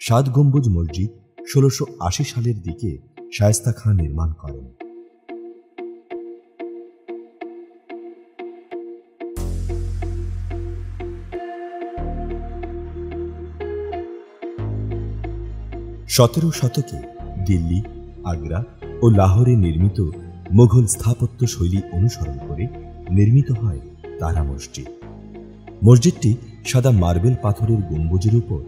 সাত গম্বুজ মসজিদ ১৬৮০ সালের দিকে শায়েস্তা খাঁ নির্মাণ করেন। সতেরো শতকে দিল্লি, আগ্রা ও লাহোরে নির্মিত মুঘল স্থাপত্য শৈলী অনুসরণ করে নির্মিত হয় তারা মসজিদ। মসজিদটি সাদা মার্বেল পাথরের গম্বুজের উপর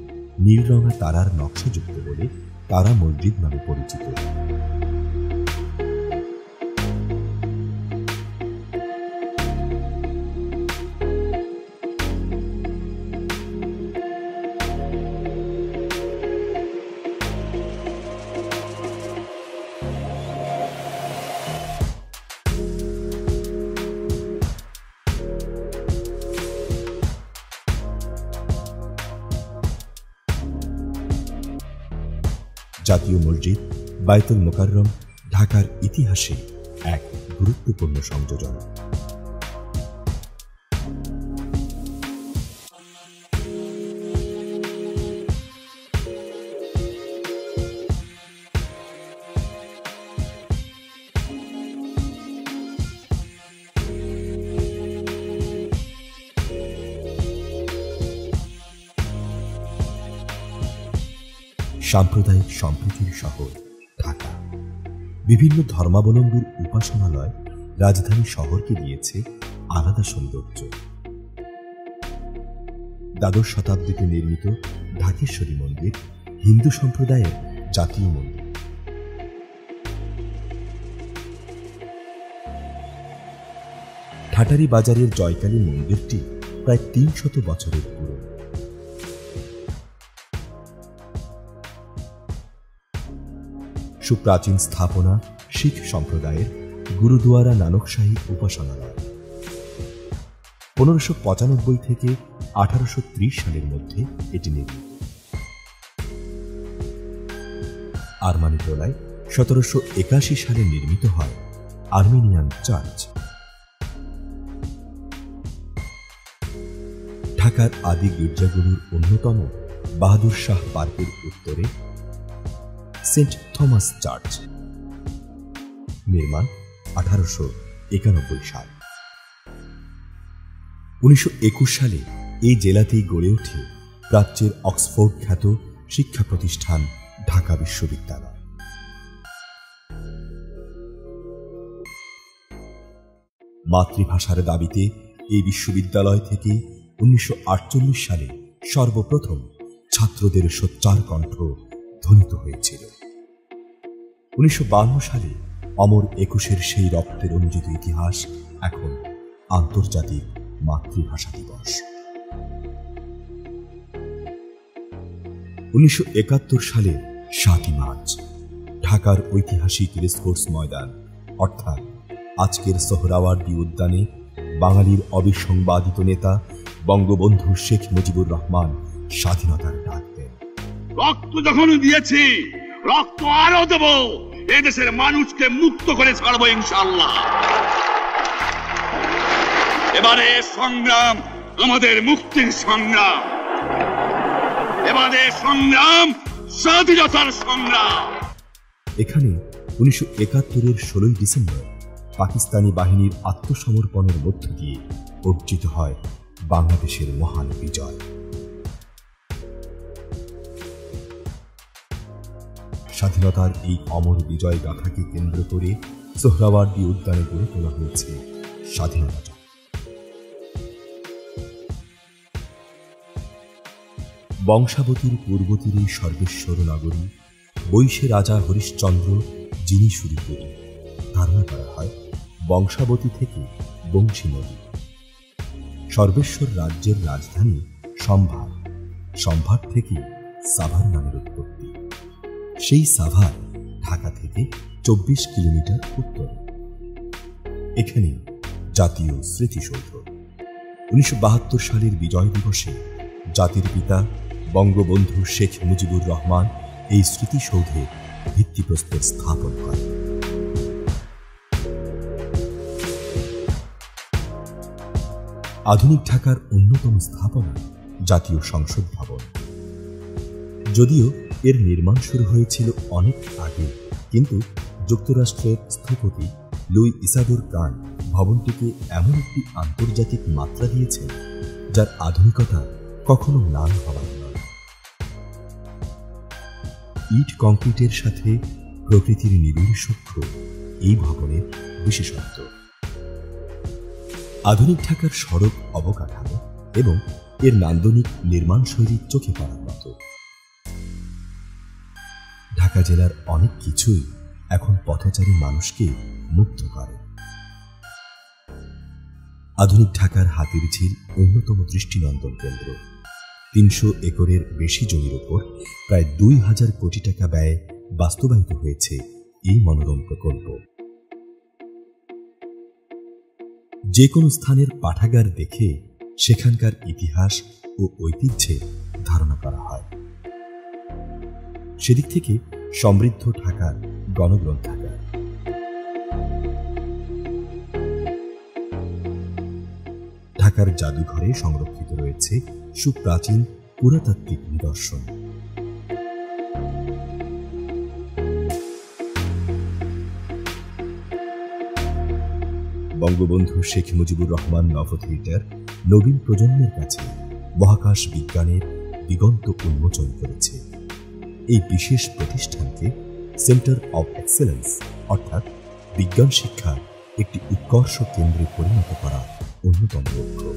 নীলরঙা তারার নকশাযুক্ত বলে তারা মসজিদ নামে পরিচিত। জাতীয় মসজিদ বায়তুল মোকাররম ঢাকার ইতিহাসে এক গুরুত্বপূর্ণ সংযোজন। সাম্প্রদায়িক সম্প্রীতির শহর ঢাকা। বিভিন্ন ধর্মাবলম্বীর উপাসনালয় রাজধানী শহরকে দিয়েছে আলাদা সৌন্দর্য। দ্বাদশ শতাব্দীতে নির্মিত ঢাকেশ্বরী মন্দির হিন্দু সম্প্রদায়ের জাতীয় মন্দির। ঠাটারি বাজারের জয়কালী মন্দিরটি প্রায় ৩০০ বছরের পুরনো। সুপ্রাচীন স্থাপনা শিখ সম্প্রদায়ের গুরুদুয়ারা নানকশাহী উপাসনালয়। ১৫৯৫ থেকে ১৮৩০ সালের মধ্যে এটি নির্মিত। আরমানিটোলায় ১৭৮১ সালে নির্মিত হয় আর্মেনিয়ান চার্চ। ঢাকার আদি গির্জাগুলির অন্যতম বাহাদুর শাহ পার্কের উত্তরে সেন্ট থমাস চার্চ, নির্মাণ ১৮৯১ সাল। ১৯২১ সালে এই জেলাতেই গড়ে ওঠে প্রাচ্যের অক্সফোর্ড খ্যাত শিক্ষা প্রতিষ্ঠান ঢাকা বিশ্ববিদ্যালয়। মাতৃভাষার দাবিতে এই বিশ্ববিদ্যালয় থেকে ১৯৪৮ সালে সর্বপ্রথম ছাত্রদের সোচ্চার কণ্ঠ ধ্বনিত হয়েছিল। ১৯৫২ সালে অমর ২১-এর সেই রক্তে রঞ্জিত ইতিহাস এখন আন্তর্জাতিক মাতৃভাষা দিবস। ১৯৭১ সালের ৭ই মার্চ ঢাকার ঐতিহাসিক রেসকোর্স ময়দান অর্থাৎ আজকের সোহরাওয়ার্দী উদ্যানে বাঙালির অবিসংবাদিত নেতা বঙ্গবন্ধু শেখ মুজিবুর রহমান স্বাধীনতার ডাক দেন। রক্ত যখন দিয়েছি, রক্ত আরো দেব, এদেশের মানুষকে মুক্ত করে ছাড়বো ইনশাআল্লাহ। এবারে সংগ্রাম আমাদের মুক্তির সংগ্রাম, এবারে সংগ্রাম স্বাধীনতার সংগ্রাম। এখানে ১৯৭১-এর ১৬ই ডিসেম্বর পাকিস্তানি বাহিনীর আত্মসমর্পণের মধ্য দিয়ে অর্জিত হয় বাংলাদেশের মহান বিজয়। স্বাধীনতার এই অমর বিজয় গাথাকে কেন্দ্র করে সোহরাওয়ার্দী উদ্যানে গড়ে তোলা হয়েছে স্বাধীনতা চক। বংশাবতীর পূর্ব তীরে সর্বেশ্বর নগরী, বৈশে রাজা হরিশ্চন্দ্র যিনি শুরু করি, ধারণা করা হয় বংশাবতী থেকে বংশী নদী। সর্বেশ্বর রাজ্যের রাজধানী সম্ভার, সম্ভার থেকে সাভার নামের উৎপত্তি। সেই সাভার ঢাকা থেকে ২৪ কিলোমিটার উত্তরে। এখানে জাতীয় স্মৃতিসৌধ। ১৯৭২ সালের বিজয় দিবসে জাতির পিতা বঙ্গবন্ধু শেখ মুজিবুর রহমান এই স্মৃতিসৌধে ভিত্তিপ্রস্তর স্থাপন করেন। আধুনিক ঢাকার অন্যতম স্থাপনা জাতীয় সংসদ ভবন। যদিও এর নির্মাণ শুরু হয়েছিল অনেক আগে, কিন্তু যুক্তরাষ্ট্রের স্থপতি লুই ইসাদোর কান ভবনটিকে এমন একটি আন্তর্জাতিক মাত্রা দিয়েছেন যার আধুনিকতা কখনো ম্লান হবার নয়। ইট কংক্রিটের সাথে প্রকৃতির নিবিড় সূক্ষ্ম এই ভবনের বিশেষত্ব। আধুনিক ঢাকার সড়ক অবকাঠামো এবং এর নান্দনিক নির্মাণ শৈলী চোখে পড়ার মতো। ঢাকা জেলার অনেক কিছুই এখন পথচারী মানুষকে মুগ্ধ করে। আধুনিক ঢাকার হাতিরঝিল অন্যতম দৃষ্টিনন্দন কেন্দ্র। ৩০০ একরের বেশি জমির ওপর প্রায় ২,০০০ কোটি টাকা ব্যয়ে বাস্তবায়িত হয়েছে এই মনোরম প্রকল্প। যে কোনো স্থানের পাঠাগার দেখে সেখানকার ইতিহাস ও ঐতিহ্যের ধারণা করা হয়। সেদিক থেকে সমৃদ্ধ ঢাকার গণগ্রন্থাগার। ঢাকার জাদুঘরে সংরক্ষিত রয়েছে সুপ্রাচীন পুরাতাত্ত্বিক নিদর্শন। বঙ্গবন্ধু শেখ মুজিবুর রহমান নভ থিয়েটার নবীন প্রজন্মের কাছে মহাকাশ বিজ্ঞানের দিগন্ত উন্মোচন করেছে। এই বিশেষ প্রতিষ্ঠানকে সেন্টার অব এক্সেলেন্স অর্থাৎ বিজ্ঞান শিক্ষার একটি উৎকর্ষ কেন্দ্রে পরিণত করা অন্যতম লক্ষ্য।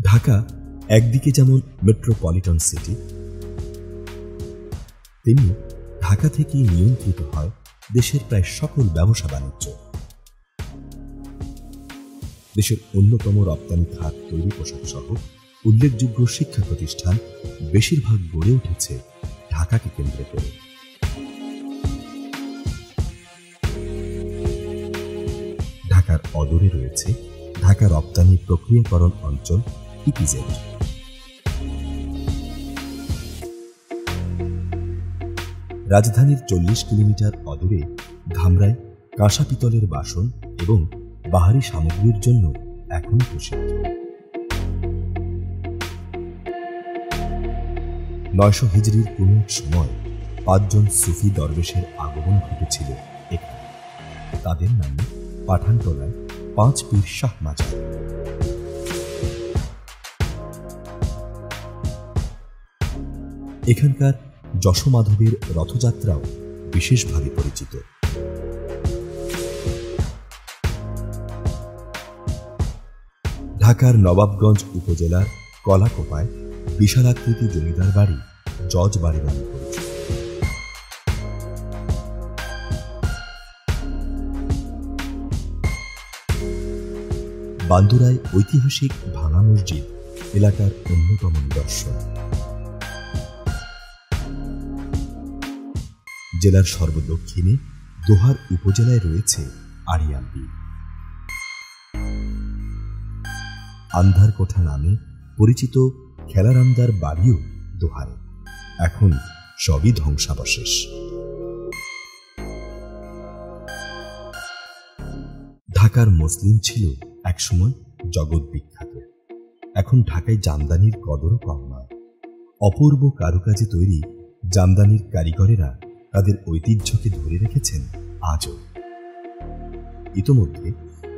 ঢাকা একদিকে যেমন মেট্রোপলিটন সিটি, তেমনি ঢাকা থেকেই নিয়ন্ত্রিত হয় দেশের প্রায় সকল ব্যবসা বাণিজ্য। দেশের অন্যতম রপ্তানি খাত তৈরি পোশাক সহ উল্লেখযোগ্য শিক্ষা প্রতিষ্ঠান বেশিরভাগ গড়ে উঠেছে ঢাকাকে কেন্দ্র করে। ঢাকার অদূরে রয়েছে ঢাকা রপ্তানি প্রক্রিয়াকরণ অঞ্চল ইপিজেড। রাজধানীর ৪০ কিলোমিটার অদূরে ধামরাই কাঁসা পিতলের বাসন এবং বাহারি সামগ্রীর জন্য এখনো প্রসিদ্ধ। ৯০০ হিজরির কোন এক সময় ৫ জন সুফি দরবেশের আগমন ঘটেছিল এখানে। তাদের নামে পাঠানটলায় ৫ পীর শাহ মাজার। এখানকার যশোমাধবের রথযাত্রাও বিশেষভাবে পরিচিত। ঢাকার নবাবগঞ্জ উপজেলার কলাকোপায় বিশালাকৃতি জমিদার বাড়ি জজ বাড়ি নামে পরিচিত। বান্দুরায় ঐতিহাসিক ভাঙা মসজিদ এলাকার অন্যতম নিদর্শন। জেলার সর্বদক্ষিণে দোহার উপজেলায় রয়েছে আরিয়াম্বি। আন্ধার কোঠা নামে পরিচিত খেলারামদার বাড়িও দোহারে, এখন সবই ধ্বংসাবশেষ। ঢাকার মসলিন ছিল একসময় জগৎ বিখ্যাত। এখন ঢাকায় জামদানির কদরও কম নয়। অপূর্ব কারুকাজে তৈরি জামদানির কারিগরেরা তাদের ঐতিহ্যকে ধরে রেখেছেন আজও। ইতোমধ্যে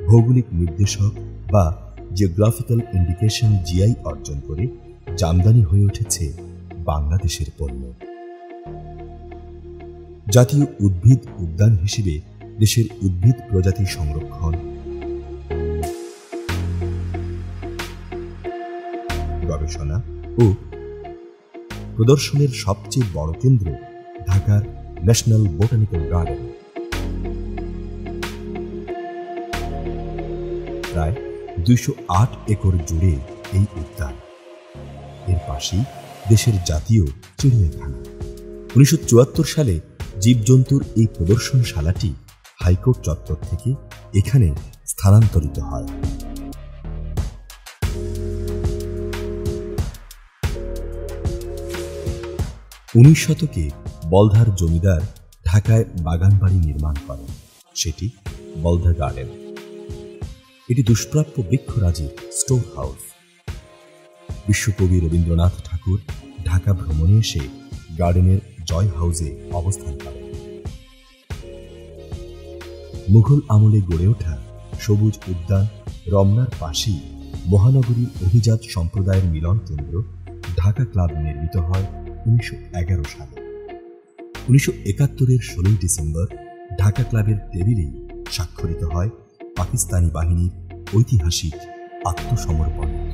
ভৌগোলিক নির্দেশক বা জিওগ্রাফিক্যাল ইন্ডিকেশন জিআই অর্জন করে জামদানি হয়ে উঠেছে বাংলাদেশের পণ্য। জাতীয় উদ্ভিদ উদ্যান হিসেবে দেশের উদ্ভিদ প্রজাতি সংরক্ষণ, গবেষণা ও প্রদর্শনের সবচেয়ে বড় কেন্দ্র ঢাকার ন্যাশনাল বোটানিক্যাল গার্ডেন। প্রায় ২০৮ একর জুড়ে এই উদ্যান। এর পাশেই দেশের জাতীয় চিড়িয়াখানা। ১৯৭৪ সালে জীবজন্তুর এই প্রদর্শনশালাটি হাইকোর্ট চত্বর থেকে এখানে স্থানান্তরিত হয়। ১৯ শতকে বলধার জমিদার ঢাকায় বাগান বাড়ি নির্মাণ করেন, সেটি বলধা গার্ডেন। এটি দুষ্প্রাপ্য বৃক্ষরাজির স্টোর হাউস। বিশ্বকবি রবীন্দ্রনাথ ঠাকুর ঢাকা ভ্রমণে এসে গার্ডেনের জয় হাউসে অবস্থান করেন। মুঘল আমলে গড়ে ওঠা সবুজ উদ্যান রমনার পাশেই মহানগরীর অভিজাত সম্প্রদায়ের মিলন কেন্দ্র ঢাকা ক্লাব নির্মিত হয় 1911 সালে। 1971-এর 16 ডিসেম্বর ঢাকা ক্লাবের টেবিলেই স্বাক্ষরিত হয় পাকিস্তানি বাহিনীর ঐতিহাসিক আত্মসমর্পণ।